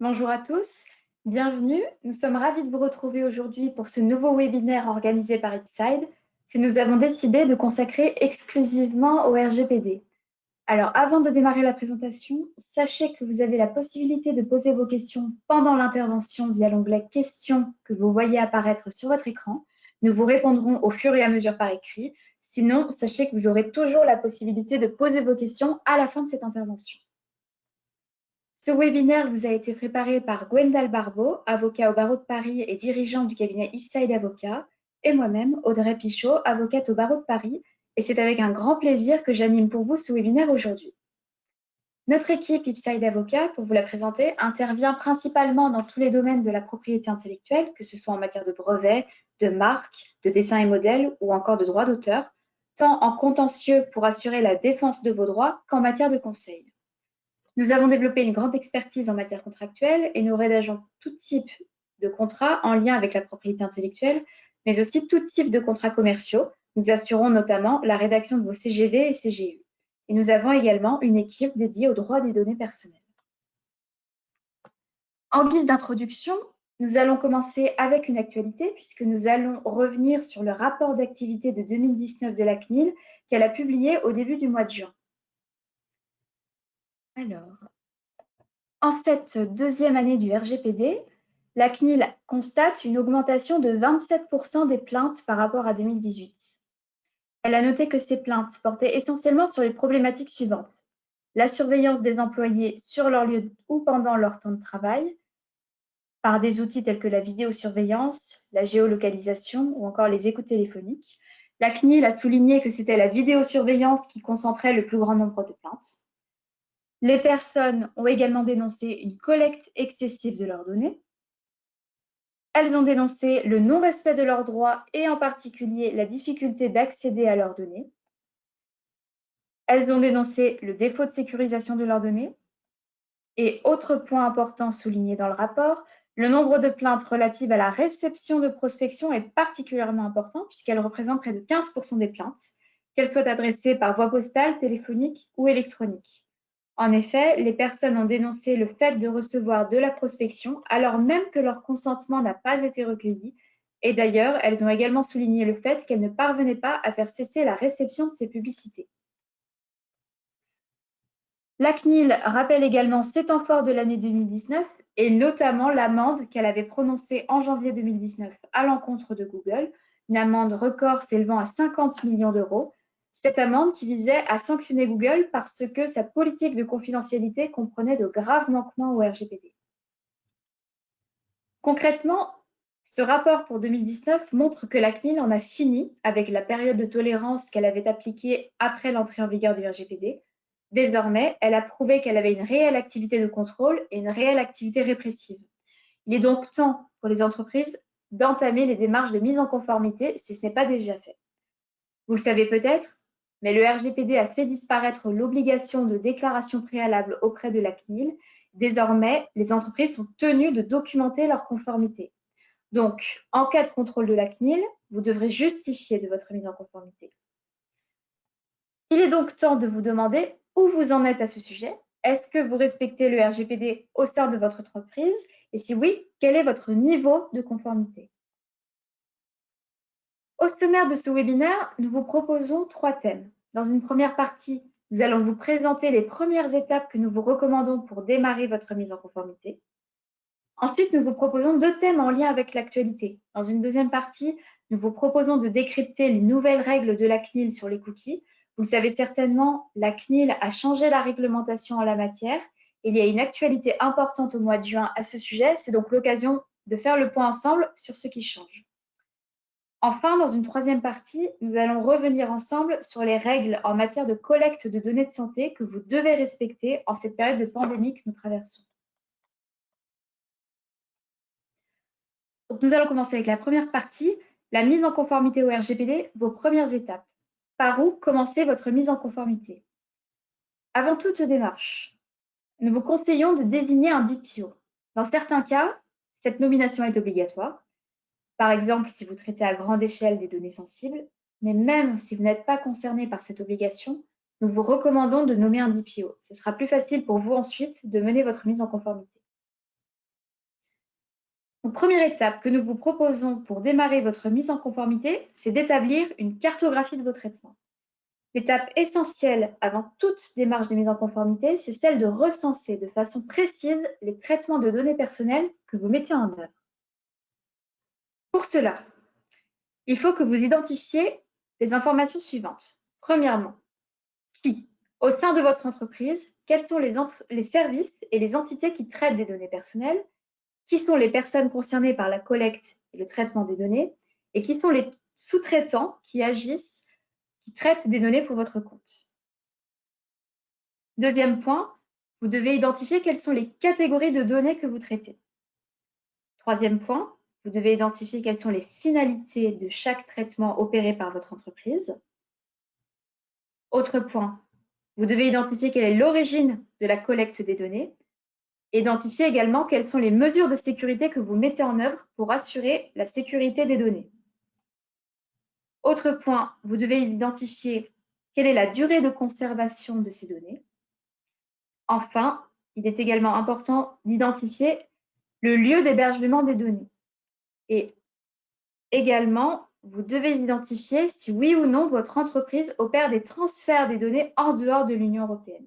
Bonjour à tous, bienvenue. Nous sommes ravis de vous retrouver aujourd'hui pour ce nouveau webinaire organisé par Ipside que nous avons décidé de consacrer exclusivement au RGPD. Alors, avant de démarrer la présentation, sachez que vous avez la possibilité de poser vos questions pendant l'intervention via l'onglet Questions que vous voyez apparaître sur votre écran. Nous vous répondrons au fur et à mesure par écrit. Sinon, sachez que vous aurez toujours la possibilité de poser vos questions à la fin de cette intervention. Ce webinaire vous a été préparé par Gwendal Barbeau, avocat au barreau de Paris et dirigeant du cabinet Ipside Avocat, et moi-même, Audrey Pichot, avocate au barreau de Paris, et c'est avec un grand plaisir que j'anime pour vous ce webinaire aujourd'hui. Notre équipe Ipside Avocat, pour vous la présenter, intervient principalement dans tous les domaines de la propriété intellectuelle, que ce soit en matière de brevets, de marques, de dessins et modèles ou encore de droits d'auteur, tant en contentieux pour assurer la défense de vos droits qu'en matière de conseil. Nous avons développé une grande expertise en matière contractuelle et nous rédageons tout type de contrats en lien avec la propriété intellectuelle, mais aussi tout type de contrats commerciaux. Nous assurons notamment la rédaction de vos CGV et CGU. Et nous avons également une équipe dédiée aux droits des données personnelles. En guise d'introduction, nous allons commencer avec une actualité puisque nous allons revenir sur le rapport d'activité de 2019 de la CNIL qu'elle a publié au début du mois de juin. Alors, en cette deuxième année du RGPD, la CNIL constate une augmentation de 27% des plaintes par rapport à 2018. Elle a noté que ces plaintes portaient essentiellement sur les problématiques suivantes: la surveillance des employés sur leur lieu ou pendant leur temps de travail, par des outils tels que la vidéosurveillance, la géolocalisation ou encore les écoutes téléphoniques. La CNIL a souligné que c'était la vidéosurveillance qui concentrait le plus grand nombre de plaintes. Les personnes ont également dénoncé une collecte excessive de leurs données. Elles ont dénoncé le non-respect de leurs droits et en particulier la difficulté d'accéder à leurs données. Elles ont dénoncé le défaut de sécurisation de leurs données. Et autre point important souligné dans le rapport, le nombre de plaintes relatives à la réception de prospection est particulièrement important puisqu'elle représente près de 15% des plaintes, qu'elles soient adressées par voie postale, téléphonique ou électronique. En effet, les personnes ont dénoncé le fait de recevoir de la prospection alors même que leur consentement n'a pas été recueilli. Et d'ailleurs, elles ont également souligné le fait qu'elles ne parvenaient pas à faire cesser la réception de ces publicités. La CNIL rappelle également ses temps forts de l'année 2019 et notamment l'amende qu'elle avait prononcée en janvier 2019 à l'encontre de Google, une amende record s'élevant à 50 millions d'euros. Cette amende qui visait à sanctionner Google parce que sa politique de confidentialité comprenait de graves manquements au RGPD. Concrètement, ce rapport pour 2019 montre que la CNIL en a fini avec la période de tolérance qu'elle avait appliquée après l'entrée en vigueur du RGPD. Désormais, elle a prouvé qu'elle avait une réelle activité de contrôle et une réelle activité répressive. Il est donc temps pour les entreprises d'entamer les démarches de mise en conformité si ce n'est pas déjà fait. Vous le savez peut-être, mais le RGPD a fait disparaître l'obligation de déclaration préalable auprès de la CNIL. Désormais, les entreprises sont tenues de documenter leur conformité. Donc, en cas de contrôle de la CNIL, vous devrez justifier de votre mise en conformité. Il est donc temps de vous demander où vous en êtes à ce sujet. Est-ce que vous respectez le RGPD au sein de votre entreprise? Et si oui, quel est votre niveau de conformité? Au sommaire de ce webinaire, nous vous proposons 3 thèmes. Dans une première partie, nous allons vous présenter les premières étapes que nous vous recommandons pour démarrer votre mise en conformité. Ensuite, nous vous proposons 2 thèmes en lien avec l'actualité. Dans une deuxième partie, nous vous proposons de décrypter les nouvelles règles de la CNIL sur les cookies. Vous le savez certainement, la CNIL a changé la réglementation en la matière. Il y a une actualité importante au mois de juin à ce sujet. C'est donc l'occasion de faire le point ensemble sur ce qui change. Enfin, dans une troisième partie, nous allons revenir ensemble sur les règles en matière de collecte de données de santé que vous devez respecter en cette période de pandémie que nous traversons. Donc, nous allons commencer avec la première partie, la mise en conformité au RGPD, vos premières étapes. Par où commencer votre mise en conformité? Avant toute démarche, nous vous conseillons de désigner un DPO. Dans certains cas, cette nomination est obligatoire. Par exemple, si vous traitez à grande échelle des données sensibles, mais même si vous n'êtes pas concerné par cette obligation, nous vous recommandons de nommer un DPO. Ce sera plus facile pour vous ensuite de mener votre mise en conformité. Donc, première étape que nous vous proposons pour démarrer votre mise en conformité, c'est d'établir une cartographie de vos traitements. L'étape essentielle avant toute démarche de mise en conformité, c'est celle de recenser de façon précise les traitements de données personnelles que vous mettez en œuvre. Pour cela, il faut que vous identifiez les informations suivantes. Premièrement, qui, au sein de votre entreprise, quels sont les services et les entités qui traitent des données personnelles, qui sont les personnes concernées par la collecte et le traitement des données, et qui sont les sous-traitants qui agissent, qui traitent des données pour votre compte. Deuxième point, vous devez identifier quelles sont les catégories de données que vous traitez. Troisième point, vous devez identifier quelles sont les finalités de chaque traitement opéré par votre entreprise. Autre point, vous devez identifier quelle est l'origine de la collecte des données. Identifier également quelles sont les mesures de sécurité que vous mettez en œuvre pour assurer la sécurité des données. Autre point, vous devez identifier quelle est la durée de conservation de ces données. Enfin, il est également important d'identifier le lieu d'hébergement des données. Et également, vous devez identifier si oui ou non votre entreprise opère des transferts des données en dehors de l'Union européenne.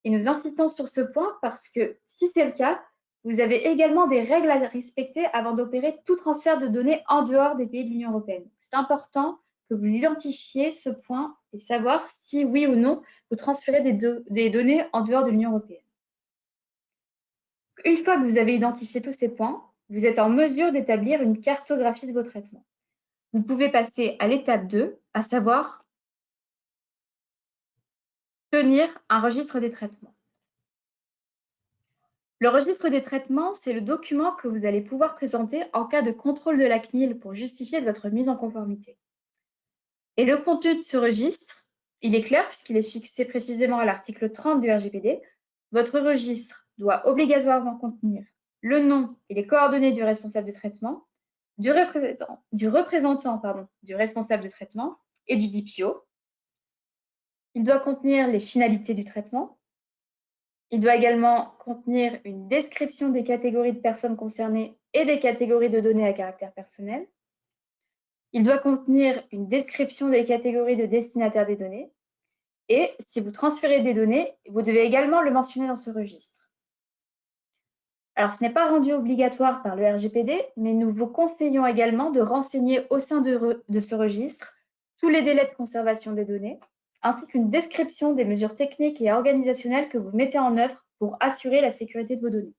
Et nous insistons sur ce point parce que si c'est le cas, vous avez également des règles à respecter avant d'opérer tout transfert de données en dehors des pays de l'Union européenne. C'est important que vous identifiez ce point et savoir si oui ou non vous transférez des données en dehors de l'Union européenne. Une fois que vous avez identifié tous ces points, vous êtes en mesure d'établir une cartographie de vos traitements. Vous pouvez passer à l'étape 2, à savoir tenir un registre des traitements. Le registre des traitements, c'est le document que vous allez pouvoir présenter en cas de contrôle de la CNIL pour justifier de votre mise en conformité. Et le contenu de ce registre, il est clair puisqu'il est fixé précisément à l'article 30 du RGPD. Votre registre doit obligatoirement contenir le nom et les coordonnées du responsable de traitement, du représentant du responsable de traitement et du DPO. Il doit contenir les finalités du traitement. Il doit également contenir une description des catégories de personnes concernées et des catégories de données à caractère personnel. Il doit contenir une description des catégories de destinataires des données. Et si vous transférez des données, vous devez également le mentionner dans ce registre. Alors, ce n'est pas rendu obligatoire par le RGPD, mais nous vous conseillons également de renseigner au sein de ce registre tous les délais de conservation des données, ainsi qu'une description des mesures techniques et organisationnelles que vous mettez en œuvre pour assurer la sécurité de vos données.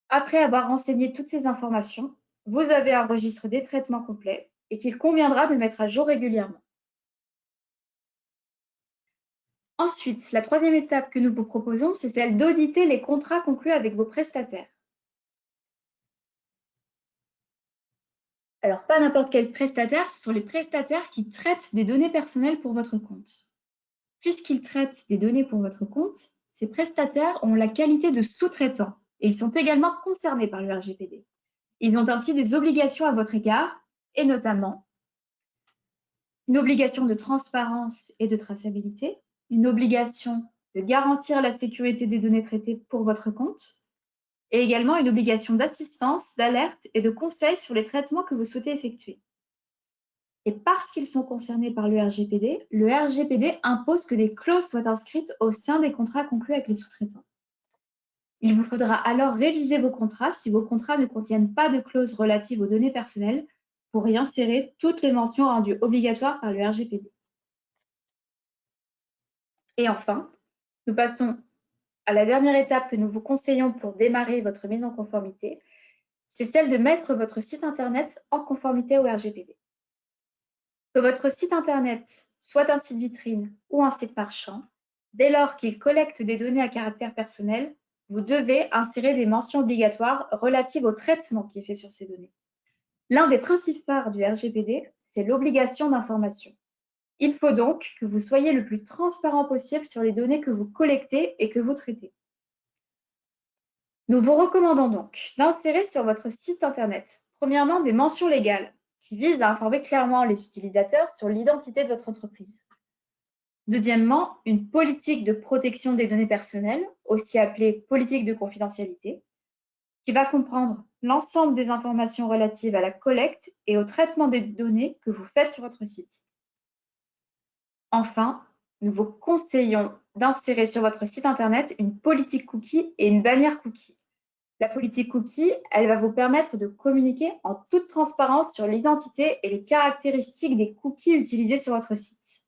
Après avoir renseigné toutes ces informations, vous avez un registre des traitements complet et qu'il conviendra de mettre à jour régulièrement. Ensuite, la troisième étape que nous vous proposons, c'est celle d'auditer les contrats conclus avec vos prestataires. Alors, pas n'importe quel prestataire, ce sont les prestataires qui traitent des données personnelles pour votre compte. Puisqu'ils traitent des données pour votre compte, ces prestataires ont la qualité de sous-traitants et ils sont également concernés par le RGPD. Ils ont ainsi des obligations à votre égard et notamment une obligation de transparence et de traçabilité, une obligation de garantir la sécurité des données traitées pour votre compte et également une obligation d'assistance, d'alerte et de conseil sur les traitements que vous souhaitez effectuer. Et parce qu'ils sont concernés par le RGPD impose que des clauses soient inscrites au sein des contrats conclus avec les sous-traitants. Il vous faudra alors réviser vos contrats si vos contrats ne contiennent pas de clauses relatives aux données personnelles pour y insérer toutes les mentions rendues obligatoires par le RGPD. Et enfin, nous passons à la dernière étape que nous vous conseillons pour démarrer votre mise en conformité, c'est celle de mettre votre site Internet en conformité au RGPD. Que votre site Internet soit un site vitrine ou un site marchand, dès lors qu'il collecte des données à caractère personnel, vous devez insérer des mentions obligatoires relatives au traitement qui est fait sur ces données. L'un des principes phares du RGPD, c'est l'obligation d'information. Il faut donc que vous soyez le plus transparent possible sur les données que vous collectez et que vous traitez. Nous vous recommandons donc d'insérer sur votre site Internet, premièrement, des mentions légales qui visent à informer clairement les utilisateurs sur l'identité de votre entreprise. Deuxièmement, une politique de protection des données personnelles, aussi appelée politique de confidentialité, qui va comprendre l'ensemble des informations relatives à la collecte et au traitement des données que vous faites sur votre site. Enfin, nous vous conseillons d'insérer sur votre site internet une politique cookie et une bannière cookie. La politique cookie, elle va vous permettre de communiquer en toute transparence sur l'identité et les caractéristiques des cookies utilisés sur votre site.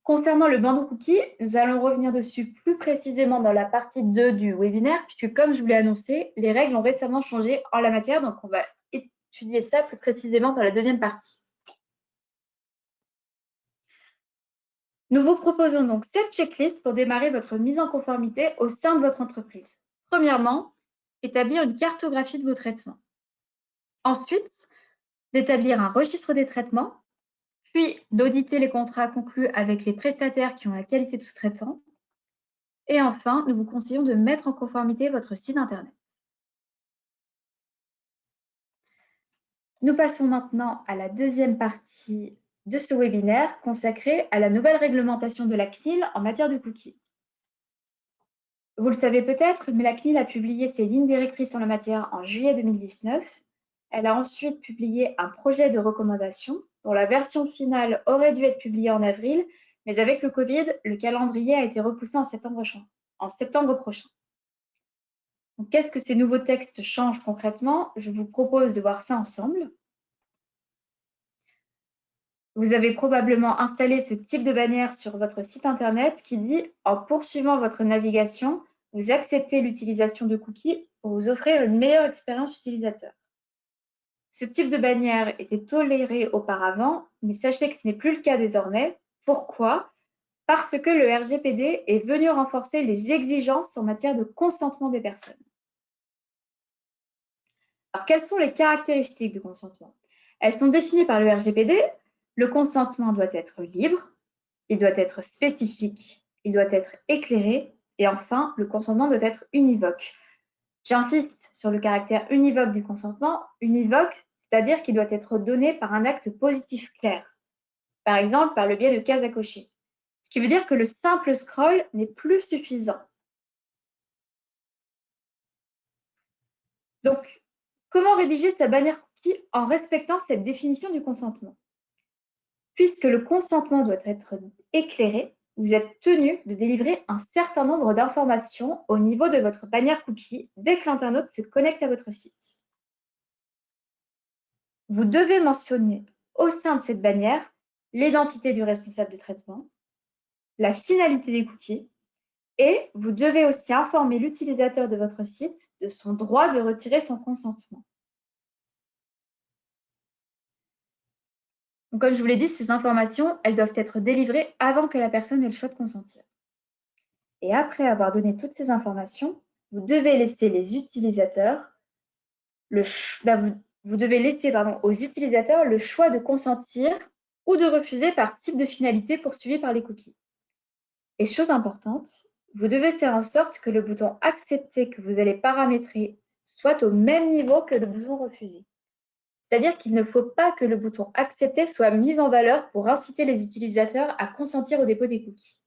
Concernant le bandeau cookie, nous allons revenir dessus plus précisément dans la partie 2 du webinaire, puisque comme je vous l'ai annoncé, les règles ont récemment changé en la matière, donc on va étudier ça plus précisément dans la deuxième partie. Nous vous proposons donc cette checklist pour démarrer votre mise en conformité au sein de votre entreprise. Premièrement, établir une cartographie de vos traitements. Ensuite, d'établir un registre des traitements, puis d'auditer les contrats conclus avec les prestataires qui ont la qualité de sous-traitant. Et enfin, nous vous conseillons de mettre en conformité votre site internet. Nous passons maintenant à la deuxième partie de ce webinaire consacré à la nouvelle réglementation de la CNIL en matière de cookies. Vous le savez peut-être, mais la CNIL a publié ses lignes directrices en la matière en juillet 2019. Elle a ensuite publié un projet de recommandation dont la version finale aurait dû être publiée en avril, mais avec le Covid, le calendrier a été repoussé en septembre prochain. Qu'est-ce que ces nouveaux textes changent concrètement? Je vous propose de voir ça ensemble. Vous avez probablement installé ce type de bannière sur votre site internet qui dit « En poursuivant votre navigation, vous acceptez l'utilisation de cookies pour vous offrir une meilleure expérience utilisateur ». Ce type de bannière était toléré auparavant, mais sachez que ce n'est plus le cas désormais. Pourquoi? Parce que le RGPD est venu renforcer les exigences en matière de consentement des personnes. Alors, quelles sont les caractéristiques du consentement? Elles sont définies par le RGPD. Le consentement doit être libre, il doit être spécifique, il doit être éclairé et enfin, le consentement doit être univoque. J'insiste sur le caractère univoque du consentement. Univoque, c'est-à-dire qu'il doit être donné par un acte positif clair, par exemple par le biais de cases à cocher. Ce qui veut dire que le simple scroll n'est plus suffisant. Donc, comment rédiger sa bannière cookie en respectant cette définition du consentement? Puisque le consentement doit être éclairé, vous êtes tenu de délivrer un certain nombre d'informations au niveau de votre bannière cookie dès que l'internaute se connecte à votre site. Vous devez mentionner au sein de cette bannière l'identité du responsable de traitement, la finalité des cookies et vous devez aussi informer l'utilisateur de votre site de son droit de retirer son consentement. Donc, comme je vous l'ai dit, ces informations, elles doivent être délivrées avant que la personne ait le choix de consentir. Et après avoir donné toutes ces informations, vous devez laisser les utilisateurs vous devez laisser aux utilisateurs le choix de consentir ou de refuser par type de finalité poursuivie par les cookies. Et chose importante, vous devez faire en sorte que le bouton accepter que vous allez paramétrer soit au même niveau que le bouton refuser. C'est-à-dire qu'il ne faut pas que le bouton accepter soit mis en valeur pour inciter les utilisateurs à consentir au dépôt des cookies.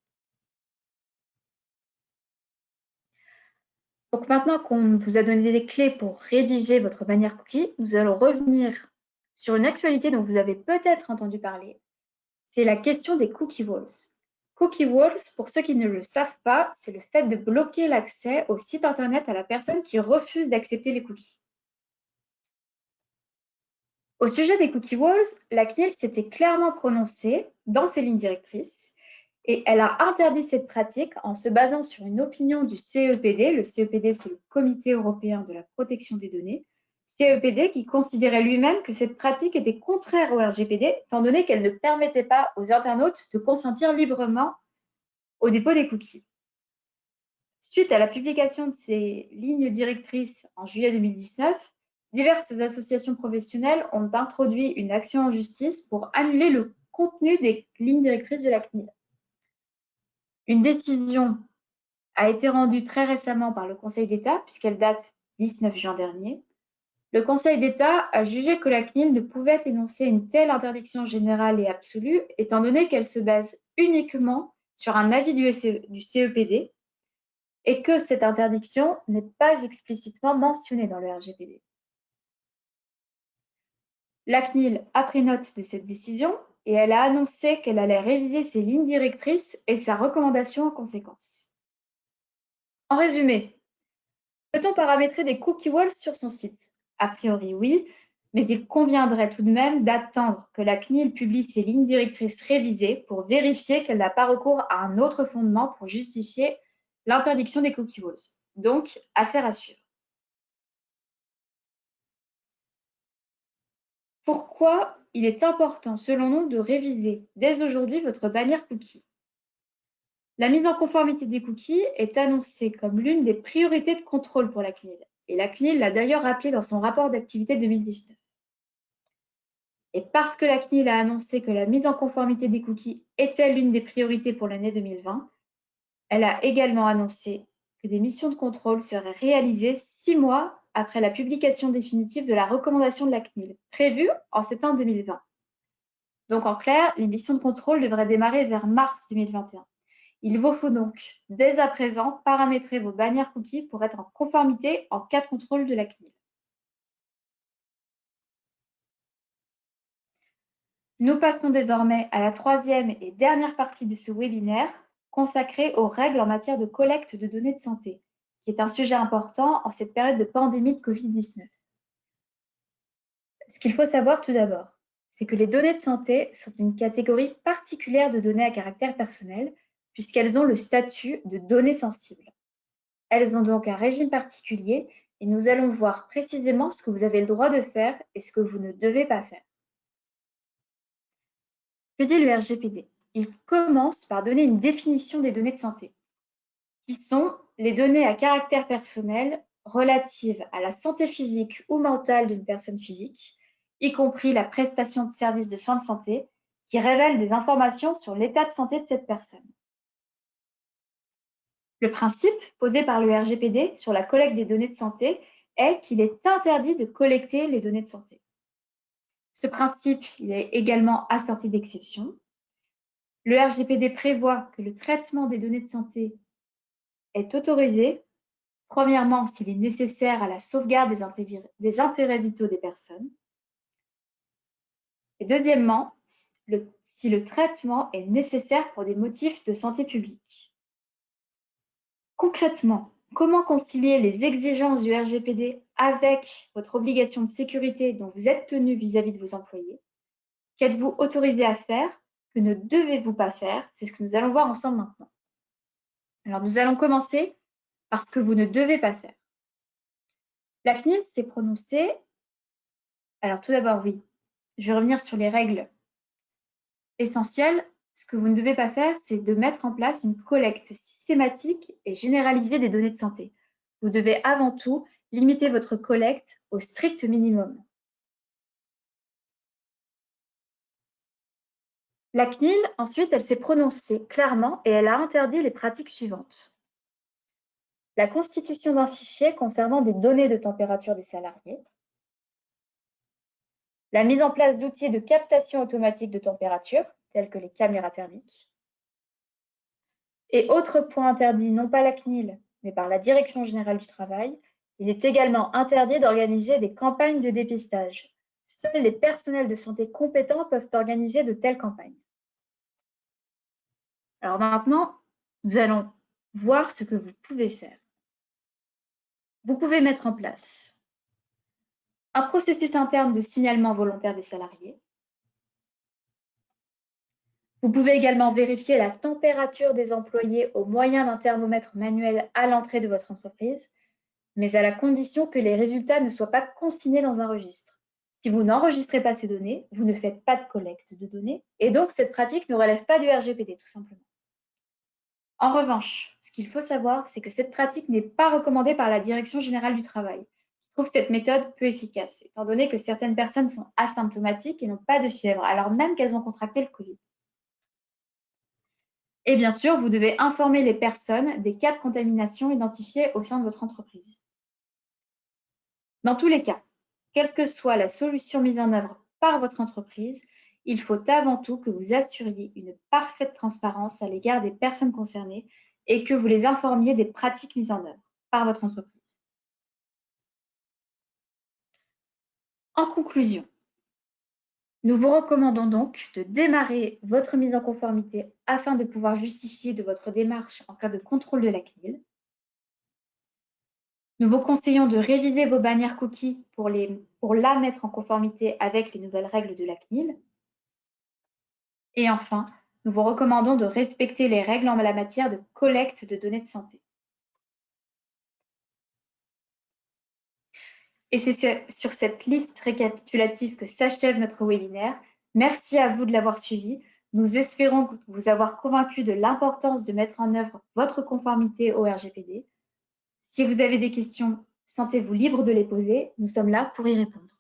Donc maintenant qu'on vous a donné des clés pour rédiger votre bannière cookie, nous allons revenir sur une actualité dont vous avez peut-être entendu parler. C'est la question des cookie walls. Cookie walls, pour ceux qui ne le savent pas, c'est le fait de bloquer l'accès au site internet à la personne qui refuse d'accepter les cookies. Au sujet des cookie walls, la CNIL s'était clairement prononcée dans ses lignes directrices et elle a interdit cette pratique en se basant sur une opinion du CEPD. Le CEPD, c'est le Comité européen de la protection des données. CEPD qui considérait lui-même que cette pratique était contraire au RGPD, étant donné qu'elle ne permettait pas aux internautes de consentir librement au dépôt des cookies. Suite à la publication de ces lignes directrices en juillet 2019, diverses associations professionnelles ont introduit une action en justice pour annuler le contenu des lignes directrices de la CNIL. Une décision a été rendue très récemment par le Conseil d'État, puisqu'elle date du 19 juin dernier. Le Conseil d'État a jugé que la CNIL ne pouvait énoncer une telle interdiction générale et absolue, étant donné qu'elle se base uniquement sur un avis du CEPD, et que cette interdiction n'est pas explicitement mentionnée dans le RGPD. La CNIL a pris note de cette décision et elle a annoncé qu'elle allait réviser ses lignes directrices et sa recommandation en conséquence. En résumé, peut-on paramétrer des cookie walls sur son site? A priori oui, mais il conviendrait tout de même d'attendre que la CNIL publie ses lignes directrices révisées pour vérifier qu'elle n'a pas recours à un autre fondement pour justifier l'interdiction des cookie walls. Donc, affaire à suivre. Pourquoi il est important, selon nous, de réviser dès aujourd'hui votre bannière cookie? La mise en conformité des cookies est annoncée comme l'une des priorités de contrôle pour la CNIL, et la CNIL l'a d'ailleurs rappelé dans son rapport d'activité 2019. Et parce que la CNIL a annoncé que la mise en conformité des cookies était l'une des priorités pour l'année 2020, elle a également annoncé que des missions de contrôle seraient réalisées 6 mois après la publication définitive de la recommandation de la CNIL, prévue en septembre 2020. Donc en clair, les missions de contrôle devraient démarrer vers mars 2021. Il vous faut donc, dès à présent, paramétrer vos bannières cookies pour être en conformité en cas de contrôle de la CNIL. Nous passons désormais à la troisième et dernière partie de ce webinaire consacrée aux règles en matière de collecte de données de santé, qui est un sujet important en cette période de pandémie de Covid-19. Ce qu'il faut savoir tout d'abord, c'est que les données de santé sont une catégorie particulière de données à caractère personnel, puisqu'elles ont le statut de données sensibles. Elles ont donc un régime particulier et nous allons voir précisément ce que vous avez le droit de faire et ce que vous ne devez pas faire. Que dit le RGPD? Il commence par donner une définition des données de santé, qui sont les données à caractère personnel relatives à la santé physique ou mentale d'une personne physique, y compris la prestation de services de soins de santé, qui révèlent des informations sur l'état de santé de cette personne. Le principe posé par le RGPD sur la collecte des données de santé est qu'il est interdit de collecter les données de santé. Ce principe il est également assorti d'exceptions. Le RGPD prévoit que le traitement des données de santé est autorisé, premièrement s'il est nécessaire à la sauvegarde des intérêts vitaux des personnes, et deuxièmement si le traitement est nécessaire pour des motifs de santé publique. Concrètement, comment concilier les exigences du RGPD avec votre obligation de sécurité dont vous êtes tenu vis-à-vis de vos employés? Qu'êtes-vous autorisé à faire? Que ne devez-vous pas faire? C'est ce que nous allons voir ensemble maintenant. Alors, nous allons commencer par ce que vous ne devez pas faire. La CNIL s'est prononcée. Alors, tout d'abord, oui, je vais revenir sur les règles essentielles. Ce que vous ne devez pas faire, c'est de mettre en place une collecte systématique et généralisée des données de santé. Vous devez avant tout limiter votre collecte au strict minimum. La CNIL, ensuite, elle s'est prononcée clairement et elle a interdit les pratiques suivantes. La constitution d'un fichier concernant des données de température des salariés, la mise en place d'outils de captation automatique de température, tels que les caméras thermiques, et autre point interdit, non pas la CNIL, mais par la Direction générale du travail, il est également interdit d'organiser des campagnes de dépistage. Seuls les personnels de santé compétents peuvent organiser de telles campagnes. Alors maintenant, nous allons voir ce que vous pouvez faire. Vous pouvez mettre en place un processus interne de signalement volontaire des salariés. Vous pouvez également vérifier la température des employés au moyen d'un thermomètre manuel à l'entrée de votre entreprise, mais à la condition que les résultats ne soient pas consignés dans un registre. Si vous n'enregistrez pas ces données, vous ne faites pas de collecte de données et donc cette pratique ne relève pas du RGPD tout simplement. En revanche, ce qu'il faut savoir, c'est que cette pratique n'est pas recommandée par la Direction générale du travail, qui trouve cette méthode peu efficace, étant donné que certaines personnes sont asymptomatiques et n'ont pas de fièvre, alors même qu'elles ont contracté le Covid. Et bien sûr, vous devez informer les personnes des cas de contamination identifiés au sein de votre entreprise. Dans tous les cas, quelle que soit la solution mise en œuvre par votre entreprise, il faut avant tout que vous assuriez une parfaite transparence à l'égard des personnes concernées et que vous les informiez des pratiques mises en œuvre par votre entreprise. En conclusion, nous vous recommandons donc de démarrer votre mise en conformité afin de pouvoir justifier de votre démarche en cas de contrôle de la CNIL. Nous vous conseillons de réviser vos bannières cookies pour la mettre en conformité avec les nouvelles règles de la CNIL. Et enfin, nous vous recommandons de respecter les règles en la matière de collecte de données de santé. Et c'est sur cette liste récapitulative que s'achève notre webinaire. Merci à vous de l'avoir suivi. Nous espérons vous avoir convaincu de l'importance de mettre en œuvre votre conformité au RGPD. Si vous avez des questions, sentez-vous libre de les poser. Nous sommes là pour y répondre.